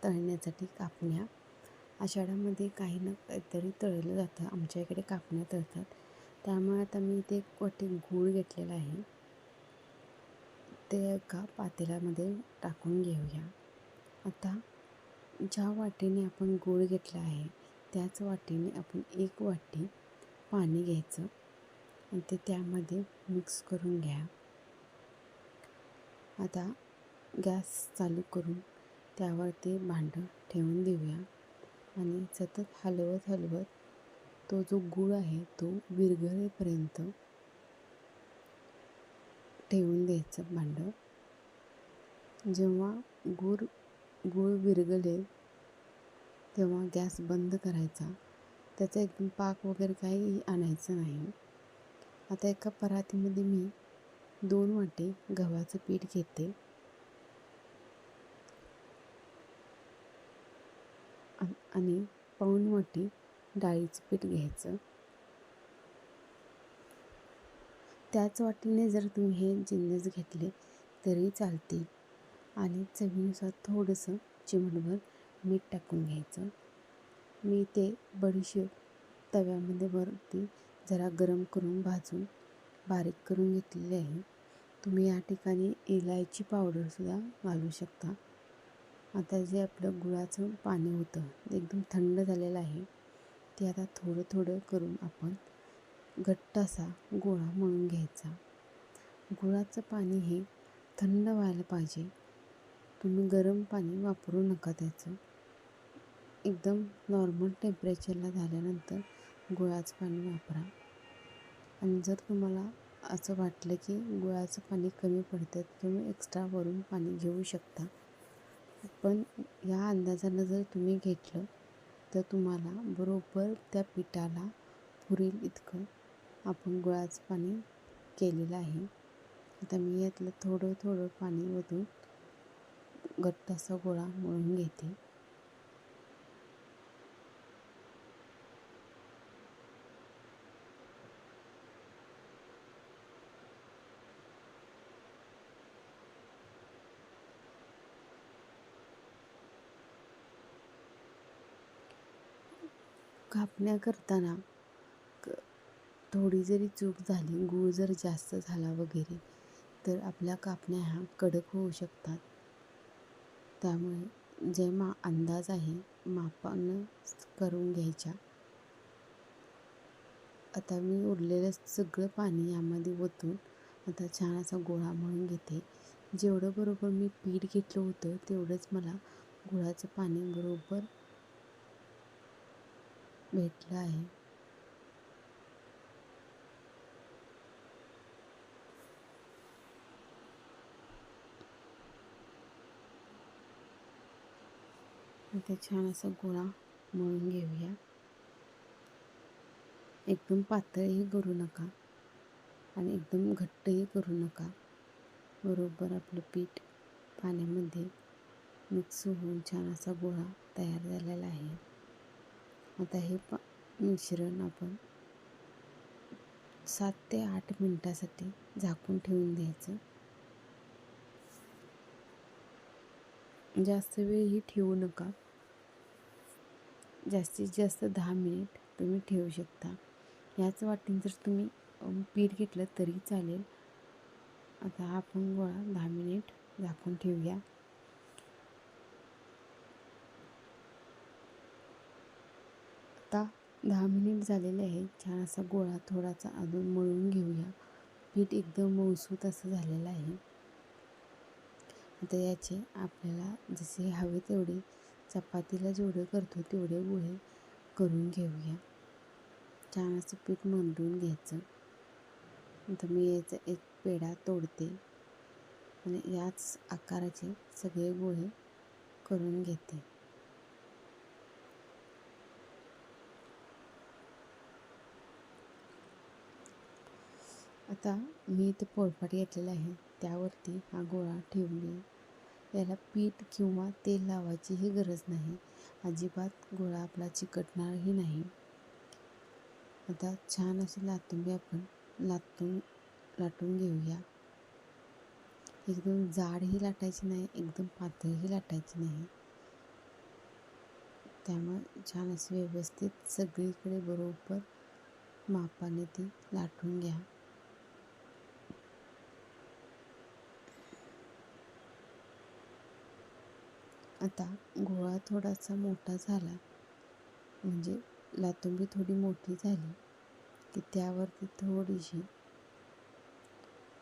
तळण्यासाठी कापण्या. आषाढामध्ये काही ना काहीतरी तळलं जातं. आमच्या इकडे कापण्या तळतात. त्यामुळे आता मी इथे एक वाटी गूळ घेतलेला आहे. ते एका पातेल्यामध्ये टाकून घेऊया. आता ज्या वाटीने आपण गूळ घेतला आहे त्याच वाटीने आपण 1 वाटी पाणी घ्यायचं आणि ते त्यामध्ये मिक्स करून घ्या. आता गॅस चालू करून त्यावर ते भांडं ठेवून देऊया आणि सतत हलवत हलवत तो जो गूळ आहे तो विरघळेपर्यंत ठेवून द्यायचं भांडं. जेव्हा गूळ विरघळेल तेव्हा गॅस बंद करायचा. त्याचा एकदम पाक वगैरे काही आणायचं नाही. आता एका परातीमध्ये मी 2 वाटी गव्हाचं पीठ घेते आणि पाऊण वाटी डाळीचं पीठ घ्यायचं. त्याच वाटीने जर तुम्ही हे जिन्नस घेतले तरी चालतील आणि चवीनुसार थोडंसं चिमूटभर मीठ टाकून घ्यायचं. मी ते बडीशेप तव्यामध्ये वरती जरा गरम करून भाजून बारीक करून घेतलेली आहे. तुम्ही या ठिकाणी इलायची पावडरसुद्धा घालू शकता. आता जे आपलं गुळाचं पाणी होतं ते एकदम थंड झालेलं आहे. ते आता थोडं थोडं करून आपण घट्ट असा गोळा मळून घ्यायचा. गुळाचं पाणी हे थंड व्हायला पाहिजे. तुम्ही गरम पाणी वापरू नका त्याचं. एकदम नॉर्मल टेम्परेचरला झाल्यानंतर गुळाचं पाणी वापरा. आणि जर तुम्हाला असं वाटलं की गुळाचं पाणी कमी पडतं तर तुम्ही एक्स्ट्रा वरून पाणी घेऊ शकता. पण या अंदाजानं जर तुम्ही घेतलं तर तुम्हाला बरोबर त्या पिठाला पुरेल इतकं आपण गुळाचं पाणी केलेलं आहे. आता मी यातलं थोडं थोडं पाणी ओतून घट्ट असा गोळा मळून घेते. कापण्या करताना थोडी जरी चूक झाली, गूळ जर जास्त झाला वगैरे तर आपल्या कापण्या ह्या कडक होऊ शकतात. त्यामुळे जे अंदाज आहे मापानं करून घ्यायच्या. आता मी उरलेलं सगळं पाणी यामध्ये ओतून आता छान असा गोळा मळून घेते. जेवढं बरोबर मी पीठ घेतलं होतं तेवढंच मला गुळाचं पाणी बरोबर भेटलं आहे. आता छान असा गोळा मळून घेऊया. एकदम पातळही करू नका आणि एकदम घट्टही करू नका. बरोबर आपलं पीठ पाण्यामध्ये मिक्स होऊन छान असा गोळा तयार झालेला आहे. आता हे मिश्रण आपण 7 ते 8 मिनटासाठी झाकून ठेवून द्यायचं. जास्त वेळही ठेवू नका. जास्तीत जास्त 10 मिनिट तुम्ही ठेवू शकता. याच वाटीने जर तुम्ही पीठ घेतलं तरी चालेल. आता हा आपण गोळा 10 मिनिट झाकून ठेवूया. आता 10 मिनिट झालेले आहे. छान असा गोळा थोडासा अजून मळून घेऊया. पीठ एकदम मऊसूत असं झालेलं आहे. आता याचे आपल्याला जसे हवे तेवढे चपातीला जेवढे करतो तेवढे गोळे करून घेऊया. छान असं पीठ मळून घ्यायचं. आता मी याचा एक पेढा तोडते आणि याच आकाराचे सगळे गोळे करून घेते. आता मी इथे पोळपाट घेतलेला आहे त्यावरती हा गोळा ठेवून याला पीठ किंवा तेल लावायचीही गरज नाही. अजिबात गोळा आपला चिकटणारही नाही. आता छान अशी लाटून आपण लाटून घेऊया. एकदम जाडही लाटायची नाही, एकदम पातळही लाटायची नाही. त्यामुळे छान असे व्यवस्थित सगळीकडे बरोबर मापाने ती लाटून घ्या. आता गोळा थोडासा मोठा झाला, म्हणजे लातुंबी थोडी मोठी झाली की त्यावरती थोडीशी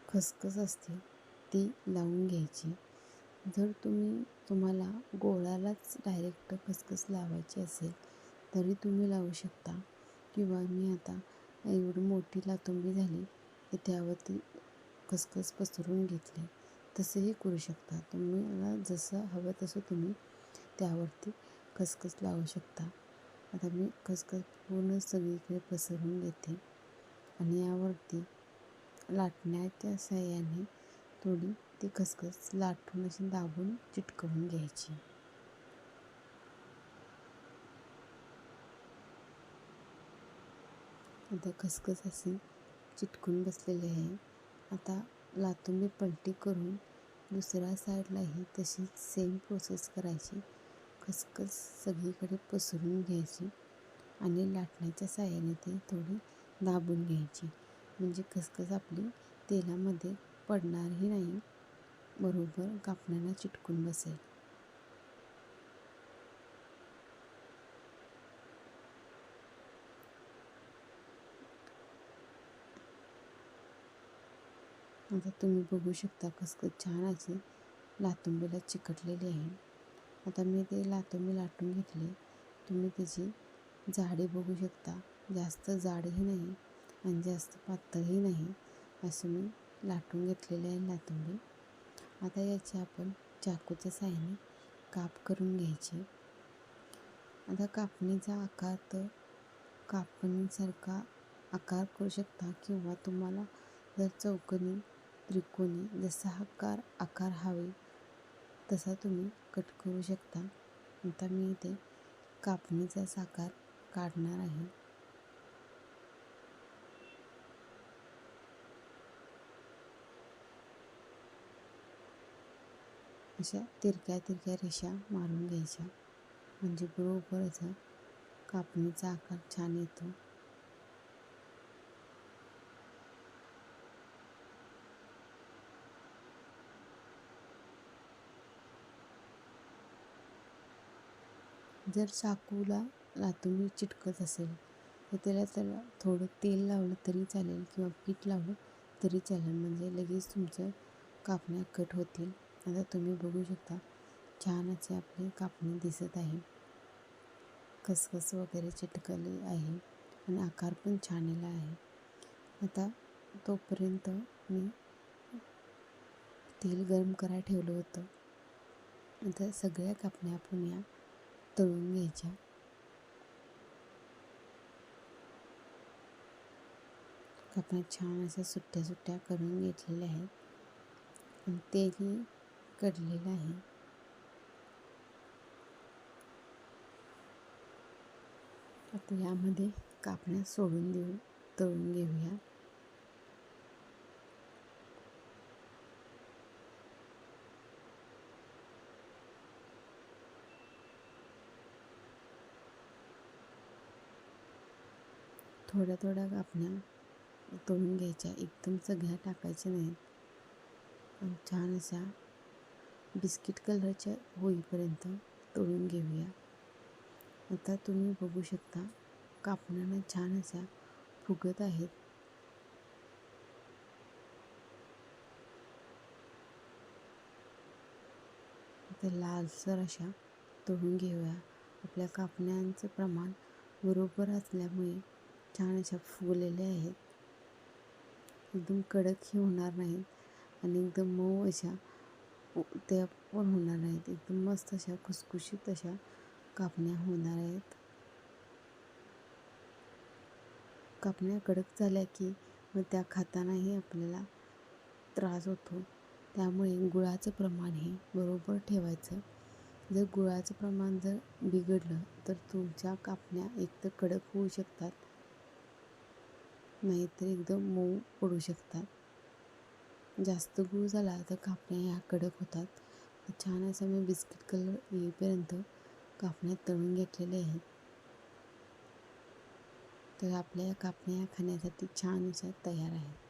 खसखस असते ती लावून घ्यायची. जर तुम्हाला गोळालाच डायरेक्ट खसखस लावायची असेल तरी तुम्ही लावू शकता, किंवा मी आता एवढी मोठी लातुंबी झाली की त्यावरती खसखस पसरून घेतली, तसंही करू शकता. तुम्हाला जसं हवं तसं तुम्ही त्यावरती खसखस लावू शकता. आता मी खसखस पूर्ण सगळीकडे पसरून घेते आणि यावरती लाटण्याच्या साहाय्याने थोडी ती खसखस लाटून अशी दाबून चिटकवून घ्यायची. आता खसखस अशी चिटकून बसलेली आहे. आता लातुंबी पलटी करून दुसऱ्या साईडलाही तशीच सेम प्रोसेस करायची. खसखस सगळीकडे पसरून घ्यायची आणि लाटण्याच्या साहाय्याने ती थोडी दाबून घ्यायची, म्हणजे खसखस आपली तेलामध्ये पडणारही नाही, बरोबर कापण्याला चिटकून बसेल. आता तुम्ही बघू शकता खसखस छान अशी लातुंबीला चिकटलेली आहे. आता मी ते लातुंबी लाटून घेतली. तुम्ही त्याची जाडी बघू शकता, जास्त जाडही नाही आणि जास्त पातळही नाही, असं मी लाटून घेतलेली आहे लातुंबी. आता याची आपण चाकूच्या साहाय्याने काप करून घ्यायचे. आता कापणीचा आकार तर कापणीसारखा आकार करू शकता, किंवा तुम्हाला जर चौकोनी त्रिकोणी जसा आकार हवे तसा तुम्ही कट करू शकता. आता मी इथे कापणीचाच आकार काढणार आहे. अशा तिरक्या तिरक्या रेषा मारून घ्यायच्या, म्हणजे बरोबर असा कापणीचा आकार छान येतो. जर चाकूला लातुंबी चिटकत असेल तर त्याला थोडं तेल लावलं तरी चालेल, किंवा पीठ लावलं तरी चालेल, म्हणजे लगेच तुमचं कापण्या कट होतील. आता तुम्ही बघू शकता छान असे आपली कापणी दिसत आहे. खसखस वगैरे चिटकले आहे आणि आकार पण छान आला आहे. आता तोपर्यंत मी तेल गरम करायला ठेवलं होतं. आता सगळ्या कापण्या आपण या तळून घ्यायच्या. कापण्या छान अशा सुट्ट्या सुट्ट्या करून घेतलेल्या आहेत आणि तेलही कढलेलं आहे. आता यामध्ये कापण्या सोडून देऊन तळून घेऊया. थोड्या थोड्या कापण्या तळून घ्यायच्या, एकदम सगळ्या टाकायच्या नाहीत. आणि छान अशा बिस्किट कलरच्या होईपर्यंत तळून घेऊया. आता तुम्ही बघू शकता कापण्यांना छान अशा फुगत आहेत. आता लालसर अशा तळून घेऊया. आपल्या कापण्यांचं प्रमाण बरोबर असल्यामुळे छान अशा फुगलेल्या आहेत. एकदम कडकही होणार नाहीत आणि एकदम मऊ अशा त्या पण होणार नाहीत. एकदम मस्त अशा खुसखुशीत अशा कापण्या होणार आहेत. कापण्या कडक झाल्या की मग त्या खातानाही आपल्याला त्रास होतो. त्यामुळे गुळाचं प्रमाण हे बरोबर ठेवायचं. जर गुळाचं प्रमाण जर बिघडलं तर तुमच्या कापण्या एकतर कडक होऊ शकतात, नाहीतर एकदम मऊ पडू शकतात. जास्त गूळ झाला तर कापण्या ह्या कडक होतात. छान असं मी बिस्किट कलर येईपर्यंत कापण्यात तळून घेतलेले आहेत. तर आपल्या या कापण्या खाण्यासाठी छान अशा तयार आहेत.